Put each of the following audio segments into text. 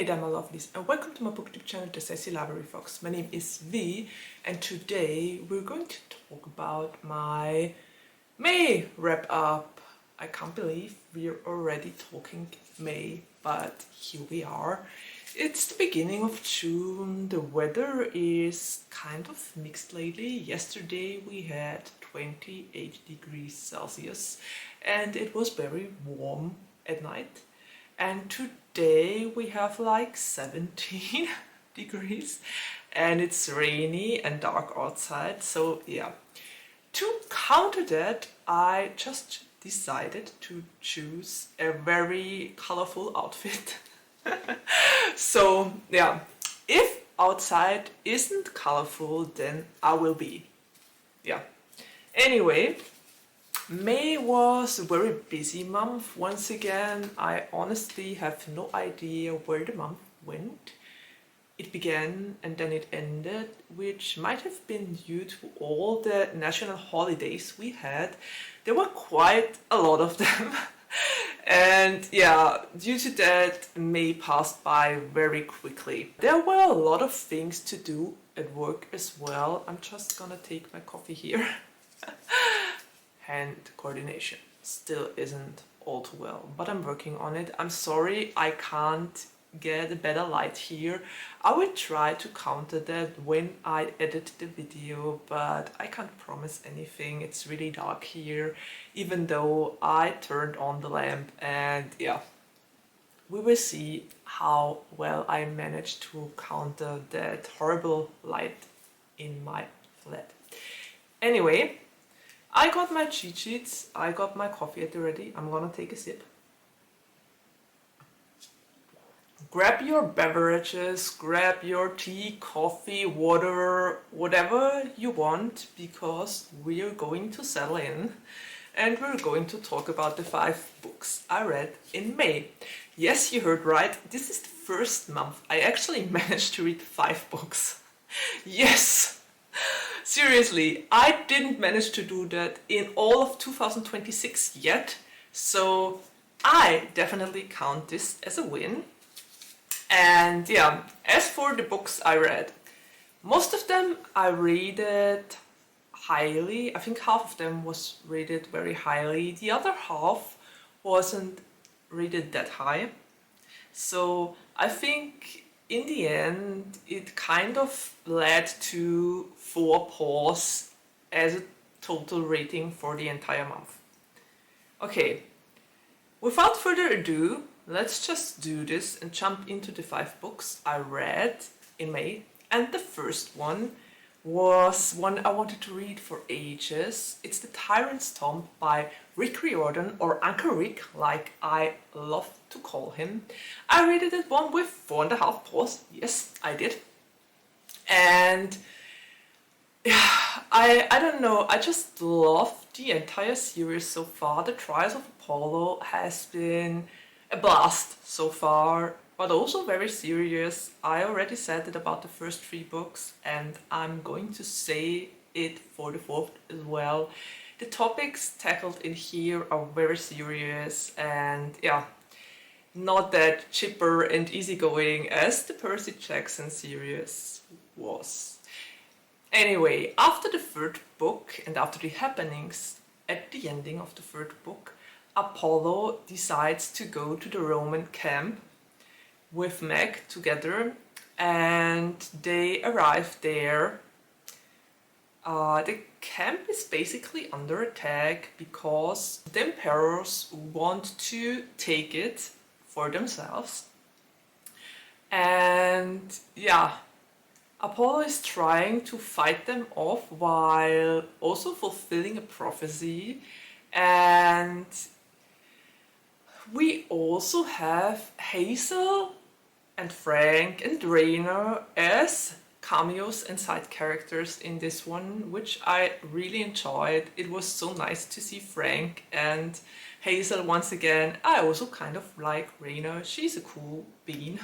Hey there my lovelies, and welcome to my BookTube channel, The Sassy Library Fox. My name is V, and today we're going to talk about my May wrap up. I can't believe we're already talking May, but here we are. It's the beginning of June. The weather is kind of mixed lately. Yesterday we had 28 degrees Celsius and it was very warm at night. And today we have like 17 degrees and it's rainy and dark outside. So yeah, to counter that, I just decided to choose a very colorful outfit. So yeah, if outside isn't colorful, then I will be. Yeah. Anyway, May was a very busy month. Once again, I honestly have no idea where the month went. It began and then it ended, which might have been due to all the national holidays we had. There were quite a lot of them. And yeah, due to that, May passed by very quickly. There were a lot of things to do at work as well. I'm just gonna take my coffee here. Hand coordination still isn't all too well, but I'm working on it. I'm sorry I can't get a better light here. I will try to counter that when I edit the video, but I can't promise anything. It's really dark here, even though I turned on the lamp, and yeah, we will see how well I manage to counter that horrible light in my flat. Anyway, I got my cheat sheets, I got my coffee at the ready. I'm gonna take a sip. Grab your beverages, grab your tea, coffee, water, whatever you want, because we're going to settle in and we're going to talk about the 5 books I read in May. Yes, you heard right, this is the first month I actually managed to read 5 books. Yes! Seriously, I didn't manage to do that in all of 2026 yet, so I definitely count this as a win. And yeah, as for the books I read, most of them I rated highly. I think half of them was rated very highly. The other half wasn't rated that high. So I think in the end it kind of led to 4 paws as a total rating for the entire month. Okay, without further ado, let's just do this and jump into the 5 books I read in May. And the first one was one I wanted to read for ages. It's The Tyrant's Tomb by Riordan, or Uncle Rick, like I love to call him. I rated that one with 4.5 paws. Yes, I did. And yeah, I don't know, I just love the entire series so far. The Trials of Apollo has been a blast so far, but also very serious. I already said it about the first 3 books and I'm going to say it for the 4th as well. The topics tackled in here are very serious and yeah, not that chipper and easygoing as the Percy Jackson series was. Anyway, after the 3rd book and after the happenings at the ending of the 3rd book, Apollo decides to go to the Roman camp with Meg together, and they arrive there. The camp is basically under attack because the emperors want to take it for themselves. And yeah, Apollo is trying to fight them off while also fulfilling a prophecy. And we also have Hazel and Frank and Rainer as cameos and side characters in this one, which I really enjoyed. It was so nice to see Frank and Hazel once again. I also kind of like Rainer. She's a cool bean.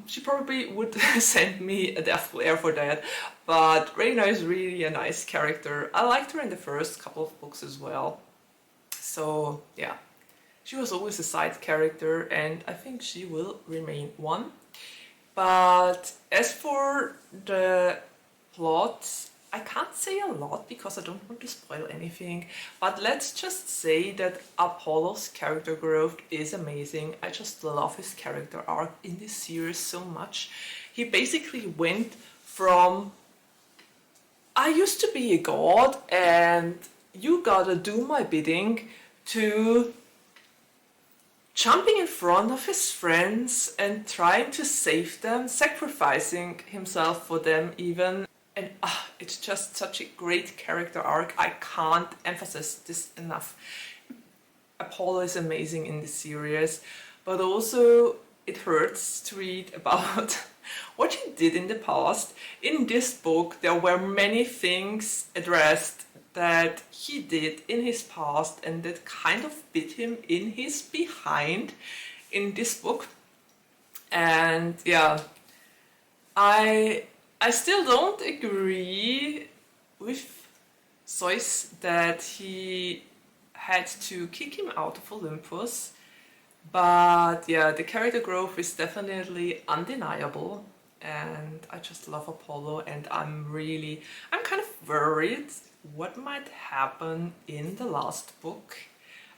She probably would send me a death glare for that, but Rainer is really a nice character. I liked her in the first couple of books as well. So yeah, She was always a side character, and I think she will remain one. But as for the plot, I can't say a lot because I don't want to spoil anything, but let's just say that Apollo's character growth is amazing. I just love his character arc in this series so much. He basically went from, I used to be a god and you gotta do my bidding, to jumping in front of his friends and trying to save them, sacrificing himself for them even. And it's just such a great character arc. I can't emphasize this enough. Apollo is amazing in this series, but also it hurts to read about what he did in the past. In this book, there were many things addressed that he did in his past and that kind of bit him in his behind in this book. And yeah, I still don't agree with Zeus that he had to kick him out of Olympus, but yeah, the character growth is definitely undeniable, and I just love Apollo, and I'm kind of worried what might happen in the last book.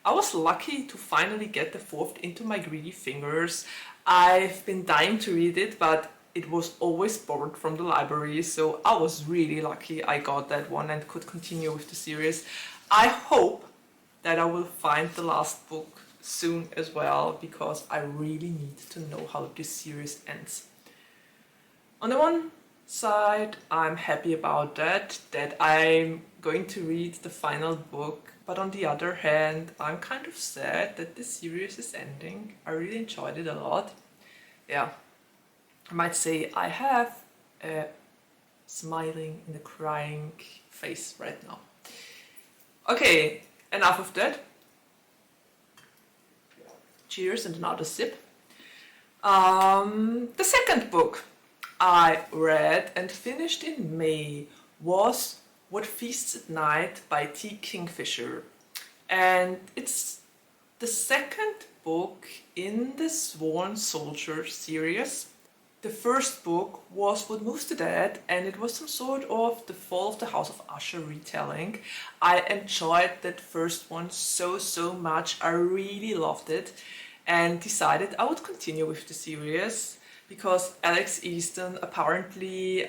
I was lucky to finally get the fourth into my greedy fingers. I've been dying to read it, but it was always borrowed from the library, so I was really lucky I got that one and could continue with the series. I hope that I will find the last book soon as well, because I really need to know how this series ends. On the one side, I'm happy about that I'm going to read the final book, but on the other hand, I'm kind of sad that the series is ending. I really enjoyed it a lot. Yeah, I might say I have a smiling and a crying face right now. Okay, enough of that. Cheers and another sip. The second book I read and finished in May was What Feasts at Night by Kingfisher. And it's the second book in the Sworn Soldier series. The first book was What Moves the Dead, and it was some sort of the Fall of the House of Usher retelling. I enjoyed that first one so much. I really loved it and decided I would continue with the series because Alex Easton apparently,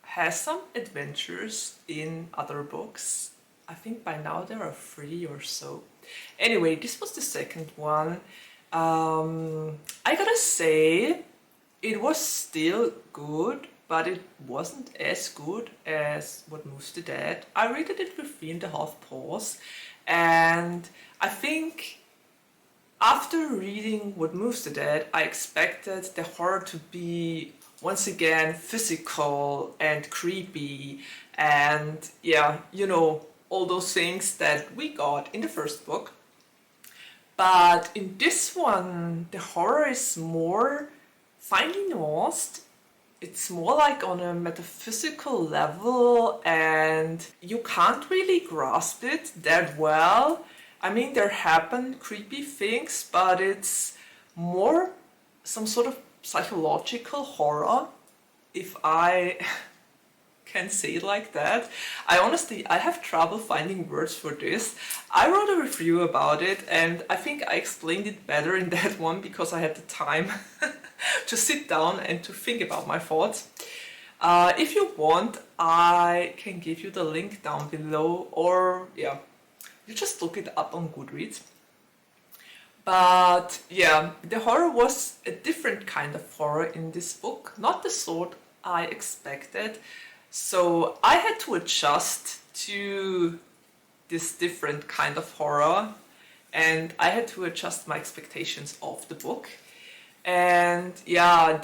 has some adventures in other books. I think by now there are 3 or so. Anyway, this was the second one. I gotta say, it was still good, but it wasn't as good as What Moves the Dead. I rated it with 3.5 paws, and I think after reading What Moves the Dead, I expected the horror to be once again physical and creepy, and yeah, you know, all those things that we got in the first book. But in this one, the horror is more finely nuanced. It's more like on a metaphysical level, and you can't really grasp it that well. I mean, there happen creepy things, but it's more some sort of psychological horror, if I can say it like that. I have trouble finding words for this. I wrote a review about it, and I think I explained it better in that one because I had the time to sit down and to think about my thoughts. If you want, I can give you the link down below, or yeah, you just look it up on Goodreads. But yeah, the horror was a different kind of horror in this book, not the sort I expected. So I had to adjust to this different kind of horror, and I had to adjust my expectations of the book. And yeah,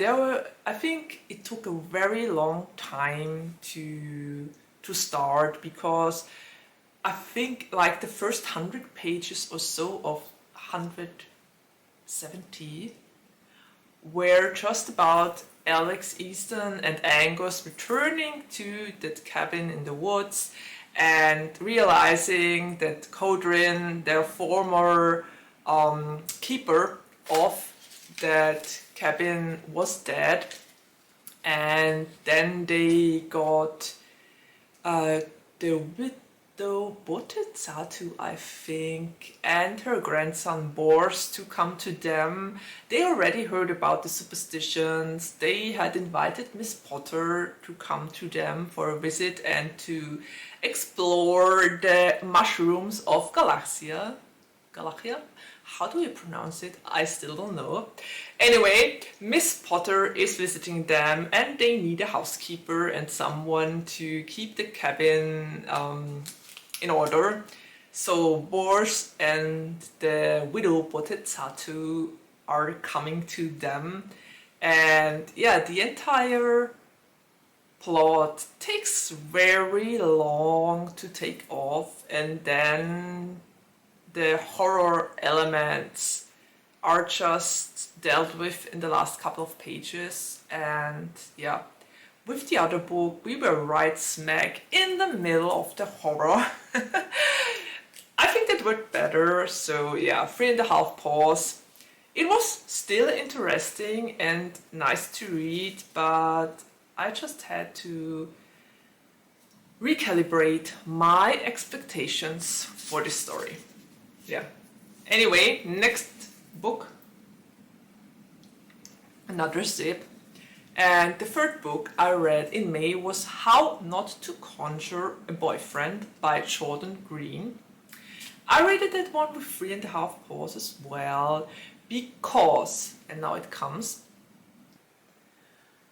I think it took a very long time to start, because I think like the first 100 pages or so of 170 were just about Alex Easton and Angus returning to that cabin in the woods and realizing that Jordon, their former keeper of that cabin, was dead. And then they got the widow Botetatu, I think, and her grandson Bors to come to them. They already heard about the superstitions. They had invited Miss Potter to come to them for a visit and to explore the mushrooms of Galaxia. Galaxia? How do you pronounce it? I still don't know. Anyway, Miss Potter is visiting them and they need a housekeeper and someone to keep the cabin in order. So Bors and the widow Botetatu are coming to them. And yeah, the entire plot takes very long to take off, and then the horror elements are just dealt with in the last couple of pages. And yeah, with the other book we were right smack in the middle of the horror. I think that worked better, so yeah, 3.5 paws. It was still interesting and nice to read, but I just had to recalibrate my expectations for this story. Yeah. Anyway, next book. Another zip. And the third book I read in May was How Not to Conjure a Boyfriend by Jordon Greene. I rated that one with 3.5 paws as well because, and now it comes,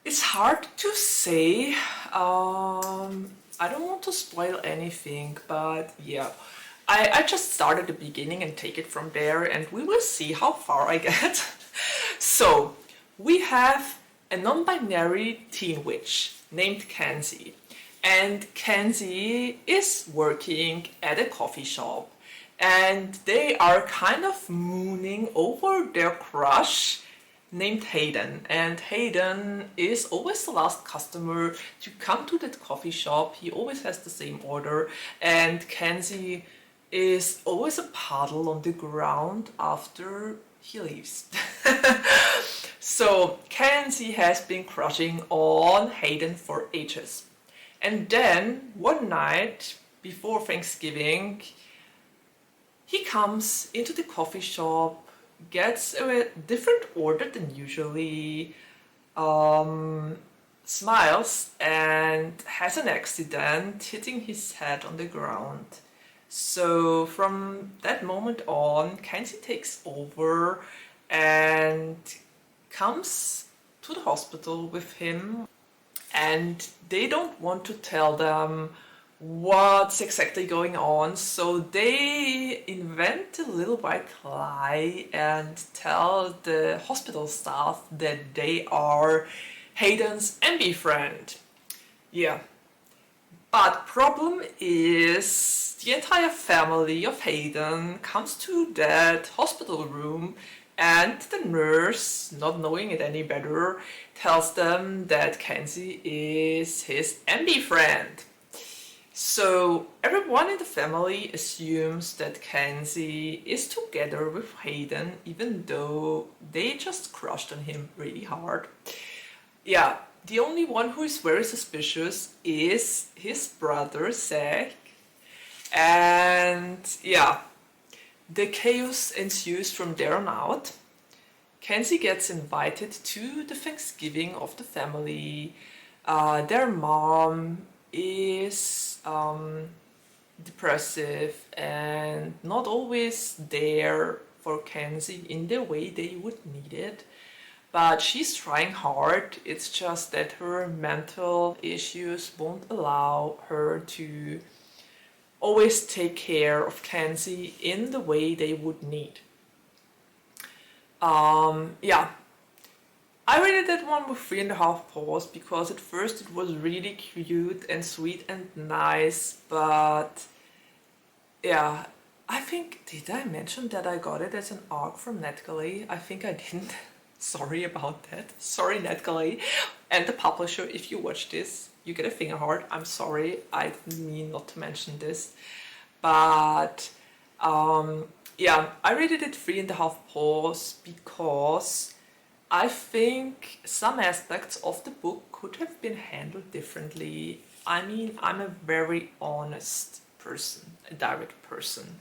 it's hard to say. I don't want to spoil anything, but yeah. I just start at the beginning and take it from there, and we will see how far I get. So, we have a non-binary teen witch named Kenzie. And Kenzie is working at a coffee shop. And they are kind of mooning over their crush named Hayden. And Hayden is always the last customer to come to that coffee shop. He always has the same order. And Kenzie is always a puddle on the ground after he leaves. So Kenzie has been crushing on Hayden for ages. And then one night before Thanksgiving, he comes into the coffee shop, gets a different order than usually, smiles and has an accident, hitting his head on the ground. So from that moment on, Kenzie takes over and comes to the hospital with him, and they don't want to tell them what's exactly going on, so they invent a little white lie and tell the hospital staff that they are Hayden's MB friend. Yeah. But problem is, the entire family of Hayden comes to that hospital room, and the nurse, not knowing it any better, tells them that Kenzie is his MB friend. So everyone in the family assumes that Kenzie is together with Hayden, even though they just crushed on him really hard. Yeah. The only one who is very suspicious is his brother, Zach. And yeah, the chaos ensues from there on out. Kenzie gets invited to the Thanksgiving of the family. Their mom is depressive and not always there for Kenzie in the way they would need it. But she's trying hard. It's just that her mental issues won't allow her to always take care of Kenzie in the way they would need. Yeah. I rated that one with 3.5 paws because at first it was really cute and sweet and nice, but yeah, I think, did I mention that I got it as an ARC from NetGalley? I think I didn't. Sorry about that. Sorry, NetGalley and the publisher if you watch this. you get a finger heart. I'm sorry, I didn't mean not to mention this. But yeah, I rated it 3.5 paws because I think some aspects of the book could have been handled differently. I mean, I'm a very honest person, a direct person.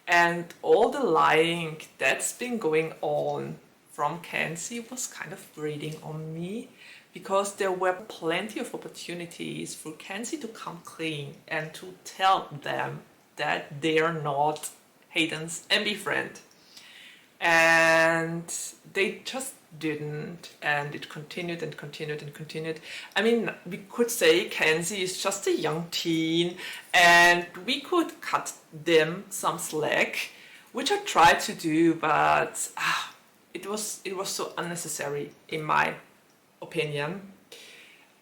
And all the lying that's been going on from Kenzie was kind of grating on me, because there were plenty of opportunities for Kenzie to come clean and to tell them that they are not Hayden's MB friend. And they just didn't, and it continued and continued and continued. I mean, we could say Kenzie is just a young teen, and we could cut them some slack, which I tried to do, but it was so unnecessary in my opinion.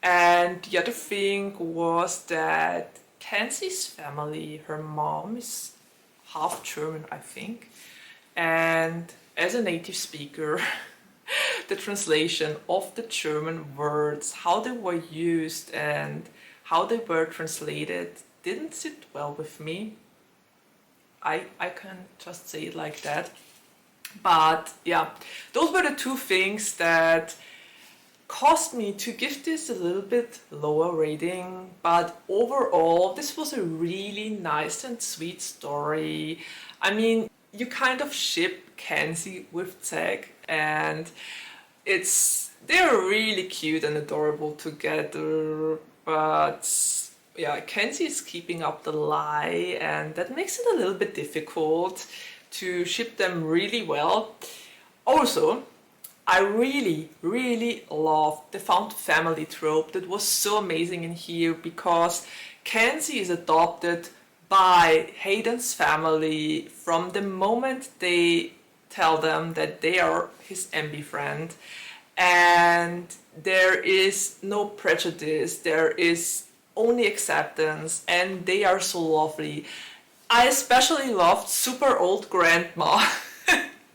And the other thing was that Kenzie's family, her mom is half German, I think, and as a native speaker, the translation of the German words, how they were used and how they were translated, didn't sit well with me. I can just say it like that. But yeah, those were the two things that caused me to give this a little bit lower rating. But overall, this was a really nice and sweet story. I mean, you kind of ship Kenzie with Zack, and they're really cute and adorable together, but yeah, Kenzie is keeping up the lie, and that makes it a little bit difficult to ship them really well. Also, I really loved the found family trope. That was so amazing in here, because Kenzie is adopted by Hayden's family from the moment they tell them that they are his MB friend, and there is no prejudice, there is only acceptance, and they are so lovely. I especially loved super old grandma.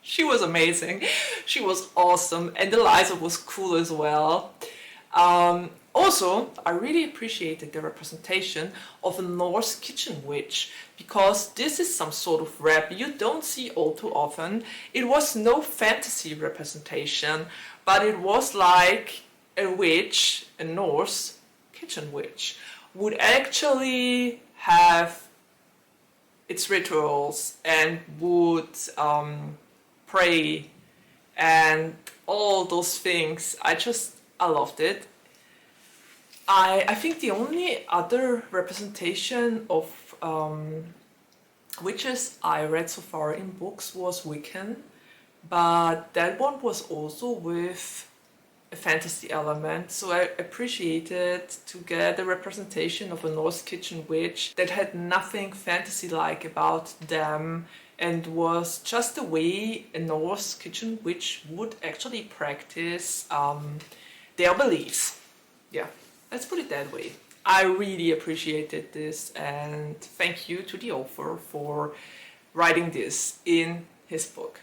She was amazing, she was awesome, and Eliza was cool as well. Also, I really appreciated the representation of a Norse kitchen witch, because this is some sort of rep you don't see all too often. It was no fantasy representation, but it was like a witch, a Norse kitchen witch, would actually have its rituals and would pray and all those things. I loved it. I think the only other representation of witches I read so far in books was Wiccan, but that one was also with a fantasy element, so I appreciated to get a representation of a Norse kitchen witch that had nothing fantasy-like about them and was just the way a Norse kitchen witch would actually practice their beliefs. Yeah. Let's put it that way. I really appreciated this, and thank you to the author for writing this in his book.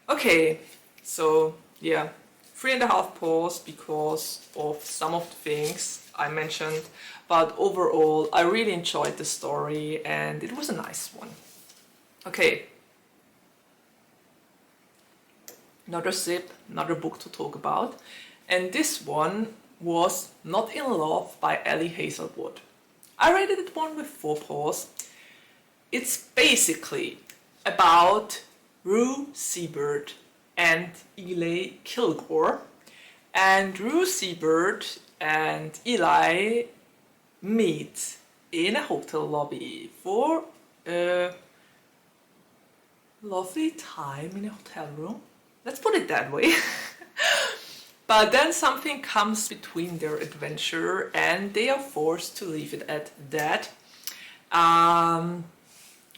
Okay, so yeah, 3.5 paws because of some of the things I mentioned, but overall I really enjoyed the story and it was a nice one. Okay, another sip, another book to talk about, and this one was Not in Love by Ali Hazelwood. I rated it one with 4 paws. It's basically about Rue Seabird and Eli Kilgore, and Rue Seabird and Eli meet in a hotel lobby for a lovely time in a hotel room. Let's put it that way. But then something comes between their adventure and they are forced to leave it at that.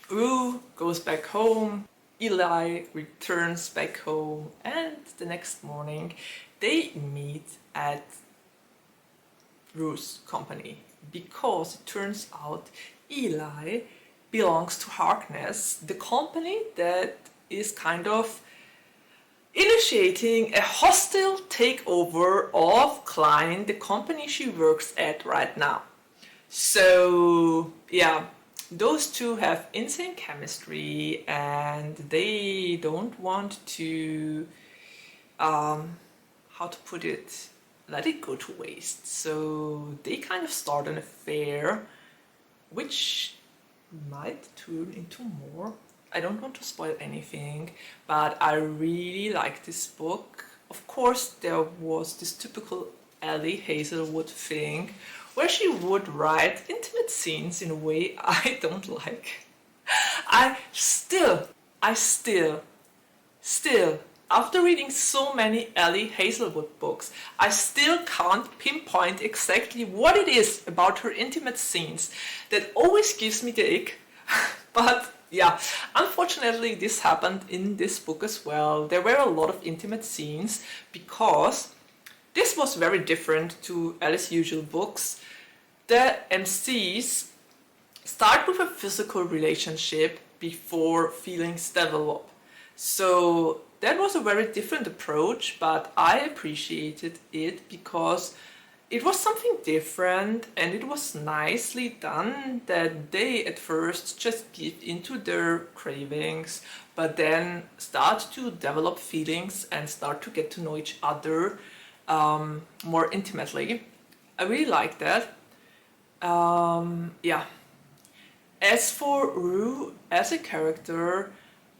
Rue goes back home, Eli returns back home, and the next morning they meet at Rue's company, because it turns out Eli belongs to Harkness, the company that is kind of initiating a hostile takeover of Klein, the company she works at right now. So yeah, those two have insane chemistry and they don't want to, how to put it, let it go to waste. So they kind of start an affair which might turn into more. I don't want to spoil anything, but I really like this book. Of course, there was this typical Ali Hazelwood thing where she would write intimate scenes in a way I don't like. I still, after reading so many Ali Hazelwood books, I still can't pinpoint exactly what it is about her intimate scenes that always gives me the ick. But yeah, unfortunately this happened in this book as well. There were a lot of intimate scenes because this was very different to Ali's usual books. The MCs start with a physical relationship before feelings develop. So that was a very different approach, but I appreciated it because it was something different and it was nicely done that they at first just give into their cravings, but then start to develop feelings and start to get to know each other more intimately. I really like that. Yeah. As for Rue as a character,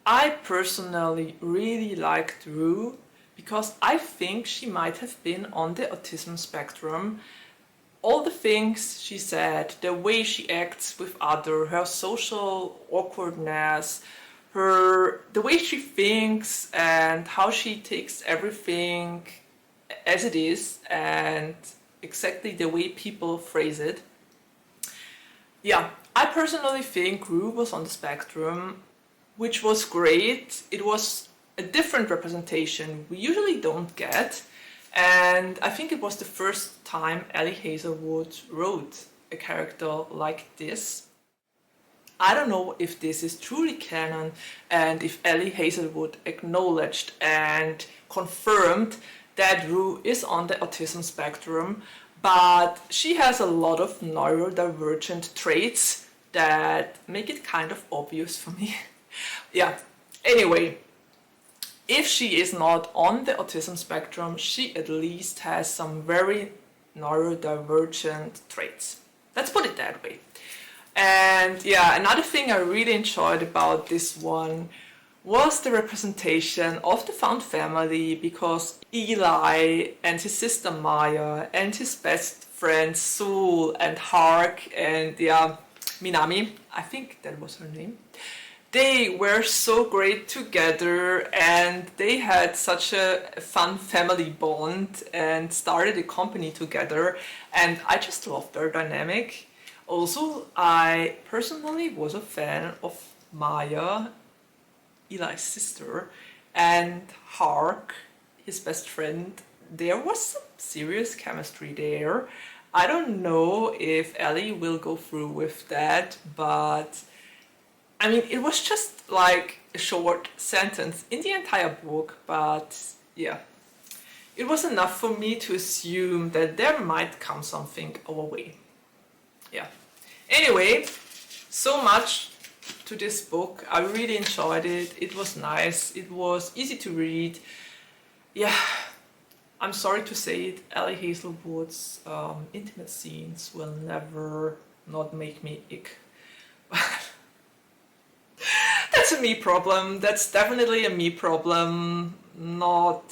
I personally really liked Rue because I think she might have been on the autism spectrum. All the things she said, the way she acts with others, her social awkwardness, the way she thinks and how she takes everything as it is and exactly the way people phrase it. Yeah, I personally think Rue was on the spectrum, which was great. It was a different representation we usually don't get, and I think it was the first time Ali Hazelwood wrote a character like this. I don't know if this is truly canon and if Ali Hazelwood acknowledged and confirmed that Rue is on the autism spectrum, but she has a lot of neurodivergent traits that make it kind of obvious for me. Yeah, anyway, if she is not on the autism spectrum, she at least has some very neurodivergent traits. Let's put it that way. And yeah, another thing I really enjoyed about this one was the representation of the found family, because Eli and his sister Maya and his best friends Sul and Hark and yeah, Minami, I think that was her name. They were so great together and they had such a fun family bond and started a company together, and I just loved their dynamic. Also, I personally was a fan of Maya, Eli's sister, and Hark, his best friend. There was some serious chemistry there. I don't know if Ellie will go through with that, but I mean, it was just like a short sentence in the entire book, but yeah, it was enough for me to assume that there might come something our way. Yeah. Anyway, so much to this book. I really enjoyed it. It was nice. It was easy to read. Yeah, I'm sorry to say it, Ali Hazelwood's intimate scenes will never not make me ick. That's a me problem. That's definitely a me problem, not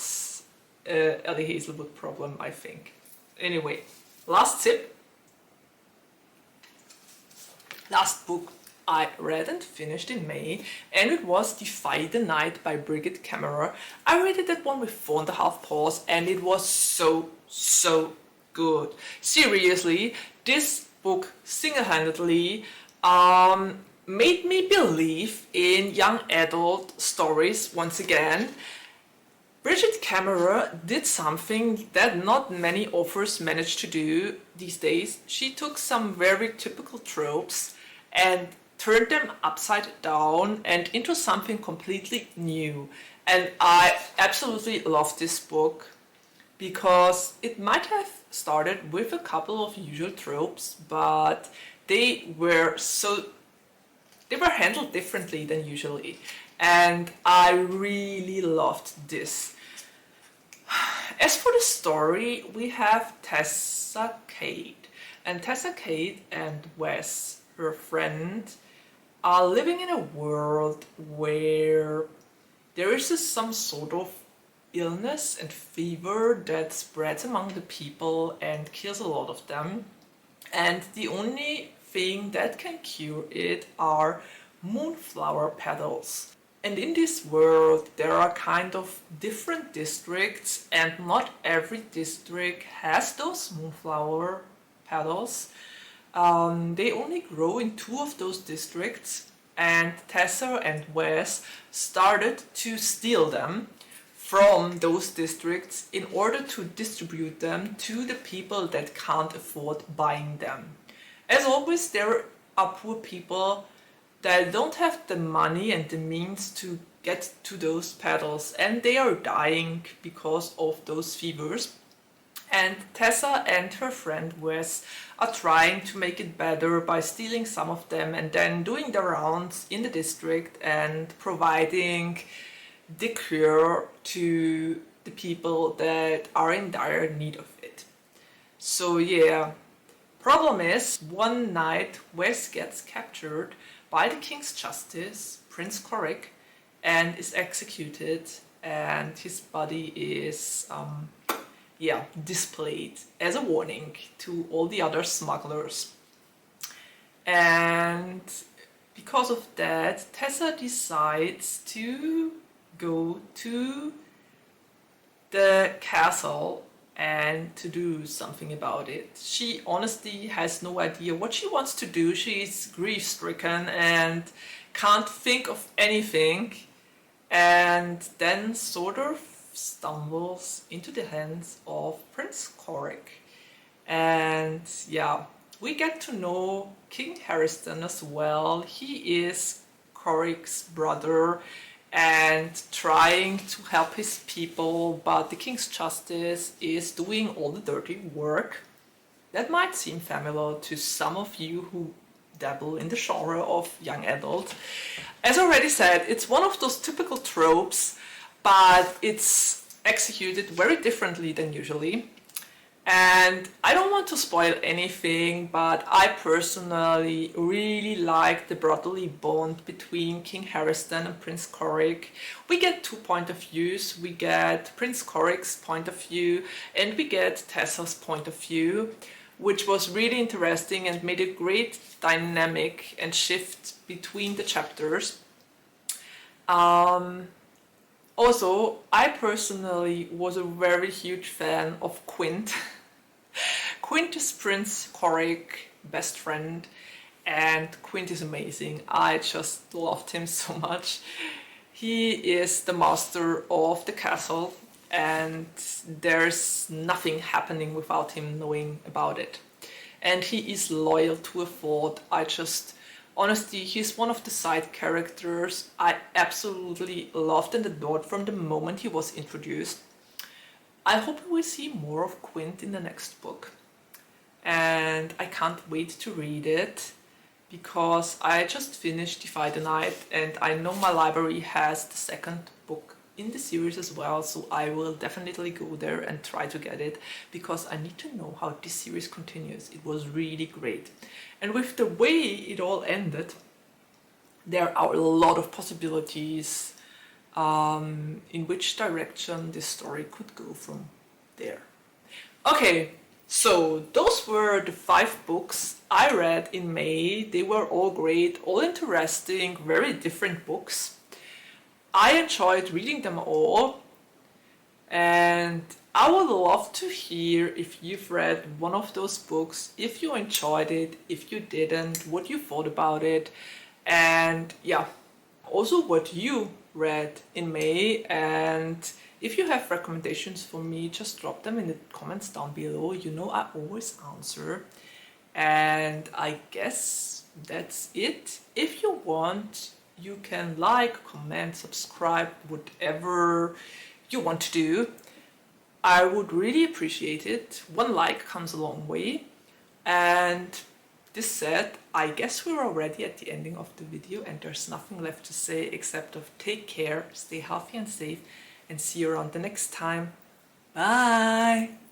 a Ali Hazelwood problem, I think. Anyway, last tip. Last book I read and finished in May, and it was Defy the Night by Brigid Kemmerer. I rated that one with 4.5 paws, and it was so good. Seriously, this book single-handedly made me believe in young adult stories once again. Brigid Kemmerer did something that not many authors manage to do these days. She took some very typical tropes and turned them upside down and into something completely new. And I absolutely love this book because it might have started with a couple of usual tropes, but they were handled differently than usually, and I really loved this. As for the story, we have Tessa Kate, and Tessa Kate and Wes, her friend, are living in a world where there is some sort of illness and fever that spreads among the people and kills a lot of them, and the only thing that can cure it are moonflower petals. And in this world there are kind of different districts, and not every district has those moonflower petals. They only grow in 2 of those districts, and Tessa and Wes started to steal them from those districts in order to distribute them to the people that can't afford buying them. As always, there are poor people that don't have the money and the means to get to those petals, and they are dying because of those fevers. And Tessa and her friend Wes are trying to make it better by stealing some of them and then doing the rounds in the district and providing the cure to the people that are in dire need of it. So yeah, problem is, one night Wes gets captured by the King's Justice, Prince Corrick, and is executed, and his body is displayed as a warning to all the other smugglers. And because of that, Tessa decides to go to the castle and to do something about it. She honestly has no idea what she wants to do. She's grief-stricken and can't think of anything, and then sort of stumbles into the hands of Prince Corrick. And yeah, we get to know King Harriston as well. He is Corrick's brother and trying to help his people, but the King's Justice is doing all the dirty work. That might seem familiar to some of you who dabble in the genre of young adult. As already said, it's one of those typical tropes, but it's executed very differently than usually. And I don't want to spoil anything, but I personally really like the brotherly bond between King Harriston and Prince Corrick. We get 2 point of views. We get Prince Corrick's point of view and we get Tessa's point of view, which was really interesting and made a great dynamic and shift between the chapters. Also, I personally was a very huge fan of Quint. Quint is Prince Corrick's best friend, and Quint is amazing. I just loved him so much. He is the master of the castle, and there's nothing happening without him knowing about it. And he is loyal to a fault. Honestly, he's one of the side characters I absolutely loved and adored from the moment he was introduced. I hope we will see more of Quint in the next book. And I can't wait to read it, because I just finished Defy the Night and I know my library has the second book in the series as well, so I will definitely go there and try to get it, because I need to know how this series continues. It was really great. And with the way it all ended, there are a lot of possibilities in which direction this story could go from there. Okay, so those were the 5 books I read in May. They were all great, all interesting, very different books. I enjoyed reading them all, and I would love to hear if you've read one of those books, if you enjoyed it, if you didn't, what you thought about it, and yeah, also what you read in May. And if you have recommendations for me, just drop them in the comments down below. You know I always answer. And I guess that's it. If you want, You can like, comment, subscribe, whatever you want to do. I would really appreciate it. One like comes a long way. And this said, I guess we're already at the ending of the video and there's nothing left to say except of take care, stay healthy and safe, and see you around the next time. Bye!